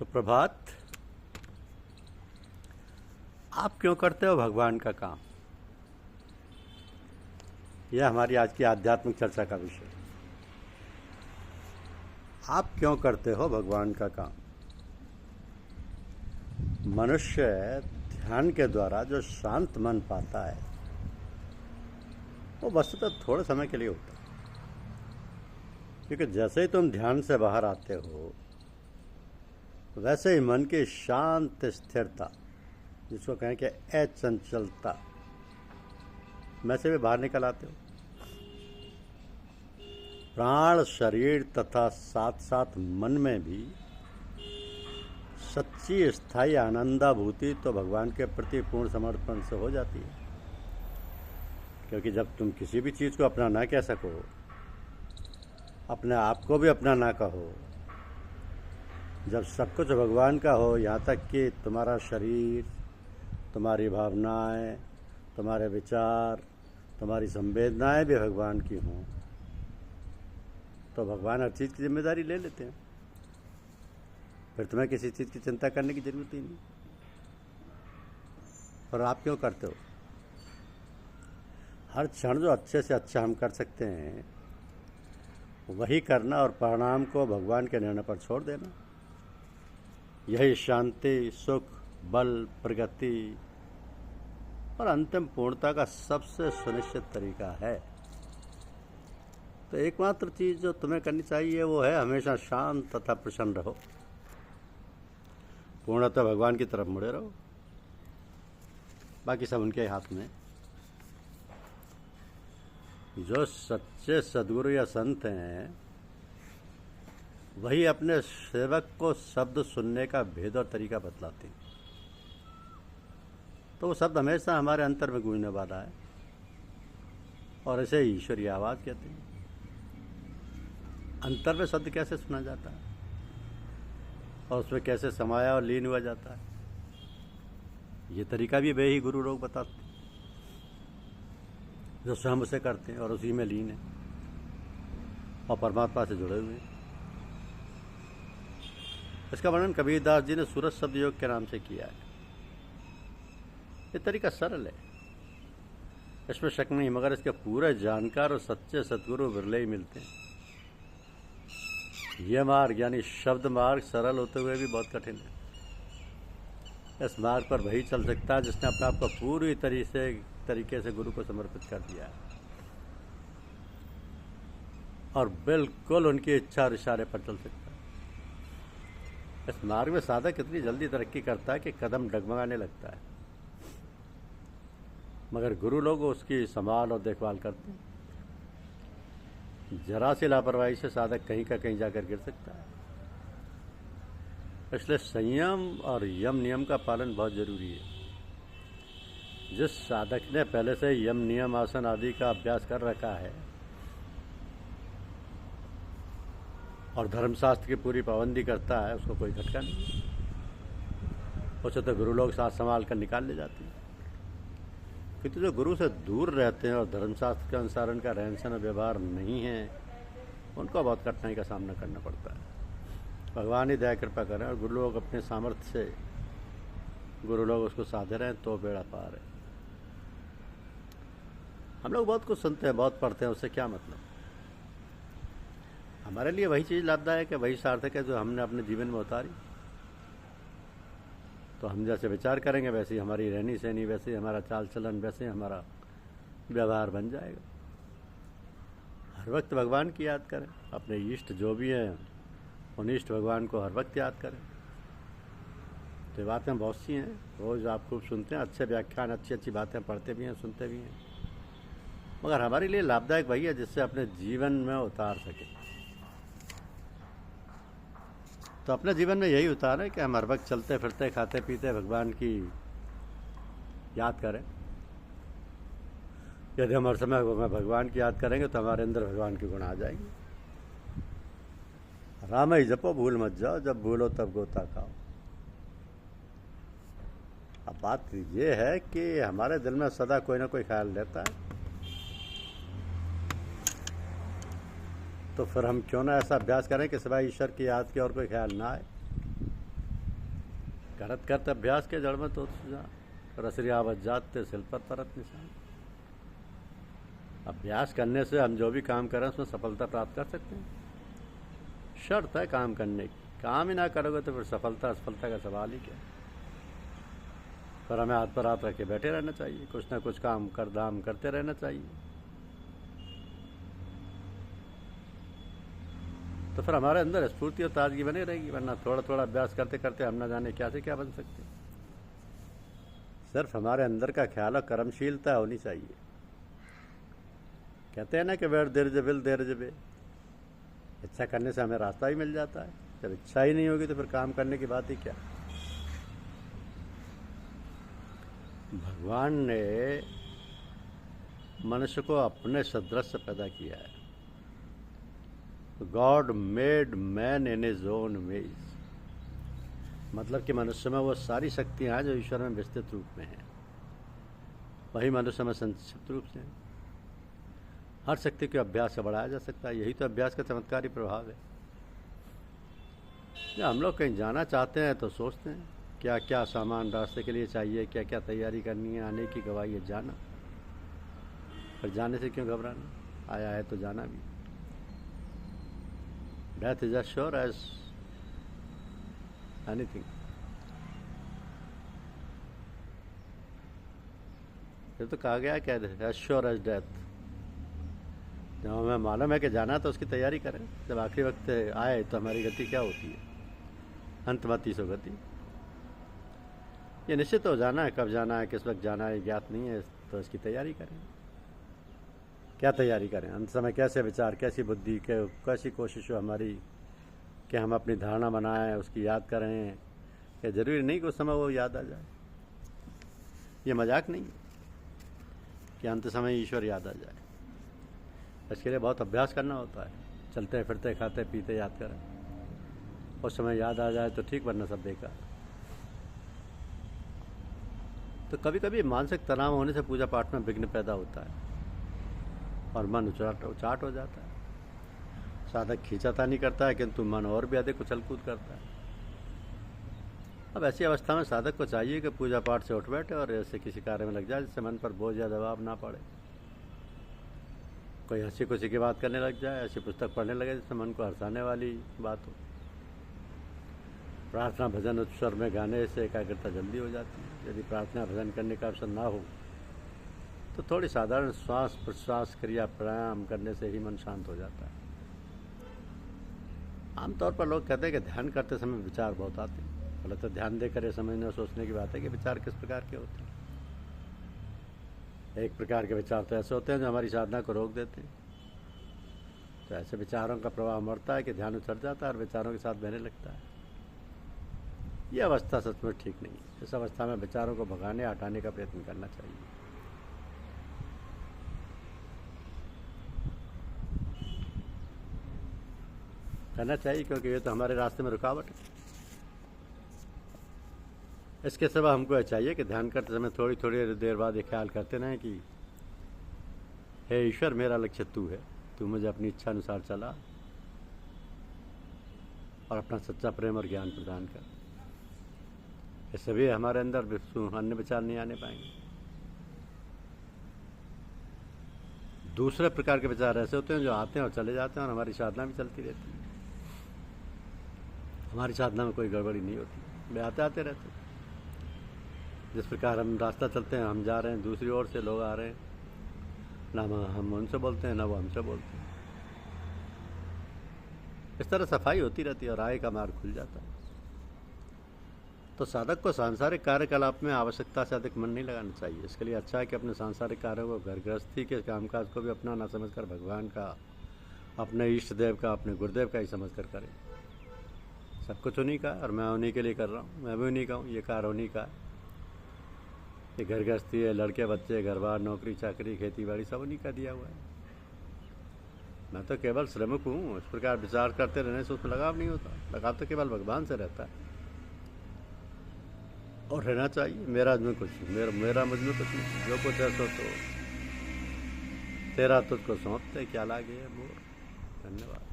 सुप्रभात। आप क्यों करते हो भगवान का काम? यह हमारी आज की आध्यात्मिक चर्चा का विषय। आप क्यों करते हो भगवान का काम? मनुष्य ध्यान के द्वारा जो शांत मन पाता है वो वस्तुतः थोड़े समय के लिए होता है, क्योंकि जैसे ही तुम ध्यान से बाहर आते हो वैसे ही मन की शांत स्थिरता, जिसको कहें कि अचंचलता, में से भी बाहर निकल आते हो। प्राण, शरीर तथा साथ साथ मन में भी सच्ची स्थायी आनंदाभूति तो भगवान के प्रति पूर्ण समर्पण से हो जाती है। क्योंकि जब तुम किसी भी चीज़ को अपना ना कह सको, अपने आप को भी अपना ना कहो, जब सब कुछ भगवान का हो, यहाँ तक कि तुम्हारा शरीर, तुम्हारी भावनाएं, तुम्हारे विचार, तुम्हारी संवेदनाएं भी भगवान की हों, तो भगवान हर चीज़ की जिम्मेदारी ले लेते हैं। फिर तुम्हें किसी चीज़ की चिंता करने की जरूरत ही नहीं। और आप क्यों करते हो? हर क्षण जो अच्छे से अच्छा हम कर सकते हैं वही करना और परिणाम को भगवान के निर्णय पर छोड़ देना, यही शांति, सुख, बल, प्रगति और अंतिम पूर्णता का सबसे सुनिश्चित तरीका है। तो एकमात्र चीज़ जो तुम्हें करनी चाहिए वो है हमेशा शांत तथा प्रसन्न रहो, पूर्णतः भगवान की तरफ मुड़े रहो, बाकी सब उनके हाथ में। जो सच्चे सद्गुरु या संत हैं वही अपने सेवक को शब्द सुनने का भेद और तरीका बतलाते हैं। तो वो शब्द हमेशा हमारे अंतर में गूंजने वाला है और इसे ईश्वरीय आवाज़ कहते हैं। अंतर में शब्द कैसे सुना जाता है और उसमें कैसे समाया और लीन हुआ जाता है, ये तरीका भी वे ही गुरु लोग बताते हैं जो स्वयं उसे करते हैं और उसी में लीन है और परमात्मा से जुड़े हुए हैं। इसका वर्णन कबीरदास जी ने सूरज शब्द योग के नाम से किया है। ये तरीका सरल है, इसमें शक नहीं, मगर इसके पूरे जानकार और सच्चे सद्गुरु विरले ही मिलते हैं। ये मार्ग यानी शब्द मार्ग सरल होते हुए भी बहुत कठिन है। इस मार्ग पर वही चल सकता है जिसने अपने आप को पूरी तरीके से गुरु को समर्पित कर दिया है और बिल्कुल उनकी इच्छा और इशारे पर चल सकता है। इस मार्ग में साधक इतनी जल्दी तरक्की करता है कि कदम डगमगाने लगता है, मगर गुरु लोग उसकी संभाल और देखभाल करते हैं। जरा सी लापरवाही से साधक कहीं का कहीं जाकर गिर सकता है। इसलिए संयम और यम नियम का पालन बहुत जरूरी है। जिस साधक ने पहले से यम नियम आसन आदि का अभ्यास कर रखा है और धर्मशास्त्र की पूरी पाबंदी करता है, उसको कोई खटका नहीं। उसे तो गुरु लोग साथ संभाल कर निकाल ले जाते हैं। क्योंकि जो गुरु से दूर रहते हैं और धर्मशास्त्र के अनुसार उनका रहन सहन व्यवहार नहीं है, उनको बहुत कठिनाई का सामना करना पड़ता है। भगवान ही दया कृपा करें और गुरु लोग अपने सामर्थ्य से गुरु लोग उसको साधे रहें तो बेड़ा पार है। हम लोग बहुत कुछ सुनते हैं, बहुत पढ़ते हैं, उससे क्या मतलब? हमारे लिए वही चीज़ लाभदायक है, वही सार्थक है जो हमने अपने जीवन में उतारी। तो हम जैसे विचार करेंगे वैसे ही हमारी रहनी सहनी, वैसे ही हमारा चाल चलन, वैसे ही हमारा व्यवहार बन जाएगा। हर वक्त भगवान की याद करें, अपने इष्ट जो भी हैं उन इष्ट भगवान को हर वक्त याद करें। तो बातें बहुत सी हैं, रोज़ आप खूब सुनते हैं, अच्छे व्याख्यान, अच्छी अच्छी बातें पढ़ते भी हैं, सुनते भी हैं, मगर हमारे लिए लाभदायक वही है जिससे अपने जीवन में उतार सके। तो अपने जीवन में यही उतारें कि हम हर वक्त चलते फिरते खाते पीते भगवान की याद करें। यदि हम हर समय भगवान की याद करेंगे तो हमारे अंदर भगवान के गुण आ जाएंगे। राम ही जपो भूल मत जाओ, जब भूलो तब गोता खाओ। अब बात ये है कि हमारे दिल में सदा कोई ना कोई ख्याल रहता है, तो फिर हम क्यों ना ऐसा अभ्यास करें कि सिवाय ईश्वर की याद के और कोई ख्याल ना आए। करत करत अभ्यास के जड़ में तो सुझा, रसरियावत जाते सिल पर परत निशान। अभ्यास करने से हम जो भी काम करें उसमें सफलता प्राप्त कर सकते हैं। शर्त है काम करने की, काम ही ना करोगे तो फिर सफलता असफलता का सवाल ही क्या। पर हमें हाथ पर हाथ रख के बैठे रहना चाहिए, कुछ ना कुछ काम कर दाम करते रहना चाहिए। तो फिर हमारे अंदर स्फूर्ति और ताजगी बनी रहेगी, वरना थोड़ा थोड़ा अभ्यास करते करते हम ना जाने क्या से क्या बन सकते। सिर्फ हमारे अंदर का ख्याल और कर्मशीलता होनी चाहिए। कहते हैं ना कि वेर देर जबिल देर जबे, इच्छा करने से हमें रास्ता ही मिल जाता है। जब इच्छा ही नहीं होगी तो फिर काम करने की बात ही क्या। भगवान ने मनुष्य को अपने सदृश से पैदा किया है। God made man in his own ways, मतलब कि मनुष्य में वो सारी शक्तियां हैं जो ईश्वर में विस्तृत रूप में हैं, वही मनुष्य में संक्षिप्त रूप से हैं। हर शक्ति के अभ्यास से बढ़ाया जा सकता है। यही तो अभ्यास का चमत्कारी प्रभाव है। जब हम लोग कहीं जाना चाहते हैं तो सोचते हैं क्या क्या सामान रास्ते के लिए चाहिए, क्या क्या तैयारी करनी है, आने की गवाही है, जाना। पर जाने से क्यों घबराना, आया है तो जाना भी। Death is as sure as anything. ये तो कहा गया है एज श्योर एज डेथ। जब हमें मालूम है कि जाना तो उसकी तैयारी करें। जब आखिरी वक्त आए तो हमारी गति क्या होती है, अंतमति सो गति। ये निश्चित हो जाना है, कब जाना है किस वक्त जाना है ज्ञात नहीं है, तो इसकी तैयारी करें। क्या तैयारी करें, अंत समय कैसे विचार, कैसी बुद्धि, कैसी कोशिश हो हमारी कि हम अपनी धारणा बनाएं, उसकी याद करें। कि जरूरी नहीं कि उस समय वो याद आ जाए। ये मजाक नहीं कि अंत समय ईश्वर याद आ जाए। इसके लिए बहुत अभ्यास करना होता है। चलते फिरते खाते पीते याद करें, उस समय याद आ जाए तो ठीक, वरना सब बेकार। तो कभी कभी मानसिक तनाव होने से पूजा पाठ में विघ्न पैदा होता है और मन उचाट हो जाता है। साधक खींचातानी करता है किंतु मन और भी अधिक उछल कूद करता है। अब ऐसी अवस्था में साधक को चाहिए कि पूजा पाठ से उठ बैठे और ऐसे किसी कार्य में लग जाए जिससे मन पर बोझ या दबाव ना पड़े। कोई हंसी खुशी की बात करने लग जाए, ऐसी पुस्तक पढ़ने लगे जिससे मन को हंसाने वाली बात हो। प्रार्थना भजन उत्सव में गाने से एकाग्रता जल्दी हो जाती है। यदि प्रार्थना भजन करने का अवसर ना हो तो थोड़ी साधारण श्वास प्रश्वास क्रिया प्राणायाम करने से ही मन शांत हो जाता है। आमतौर पर लोग कहते हैं कि ध्यान करते समय विचार बहुत आते हैं। बोले तो ध्यान देकर ये समझने और सोचने की बात है कि विचार किस प्रकार के होते हैं। एक प्रकार के विचार तो ऐसे होते हैं जो हमारी साधना को रोक देते हैं। तो ऐसे विचारों का प्रभाव मरता है कि ध्यान उतर जाता है और विचारों के साथ बहने लगता है। यह अवस्था सचमुच ठीक नहीं है। इस अवस्था में विचारों को भगाने हटाने का प्रयत्न करना चाहिए। करना चाहिए क्योंकि ये तो हमारे रास्ते में रुकावट है। इसके सिवा हमको यह चाहिए कि ध्यान करते समय थोड़ी थोड़ी देर बाद ये ख्याल करते रहें कि हे ईश्वर, मेरा लक्ष्य तू है, तू मुझे अपनी इच्छा अनुसार चला और अपना सच्चा प्रेम और ज्ञान प्रदान कर। इससे भी हमारे अंदर अन्य विचार नहीं आने पाएंगे। दूसरे प्रकार के विचार ऐसे होते हैं जो आते हैं और चले जाते हैं और हमारी साधना भी चलती रहती है। हमारी साधना में कोई गड़बड़ी नहीं होती, वे आते आते रहते हैं। जिस प्रकार हम रास्ता चलते हैं, हम जा रहे हैं, दूसरी ओर से लोग आ रहे हैं, ना हम उनसे बोलते हैं ना वो हमसे बोलते हैं। इस तरह सफाई होती रहती है और आय का मार्ग खुल जाता है। तो साधक को सांसारिक कार्यकलाप में आवश्यकता से अधिक मन नहीं लगाना चाहिए। इसके लिए अच्छा है कि अपने सांसारिक कार्यों को, घर गृहस्थी के कामकाज को भी अपना ना समझकर भगवान का, अपने इष्ट देव का, अपने गुरुदेव का ही समझकर करें। सब कुछ उन्हीं का और मैं उन्हीं के लिए कर रहा हूँ। मैं भी उन्हीं का हूँ, ये कार्य उन्हीं का है। ये घर गृहस्थी है, लड़के बच्चे, घर बार, नौकरी चाकरी, खेती बाड़ी सब उन्हीं का दिया हुआ है। मैं तो केवल श्रमिक हूँ। इस प्रकार विचार करते रहने से उसमें लगाव नहीं होता। लगाव तो केवल भगवान से रहता है और रहना चाहिए। मेरा मुझ में कुछ नहीं, जो कुछ है सो तो तेरा तुझको सौंपते, क्या लागे मोर। धन्यवाद।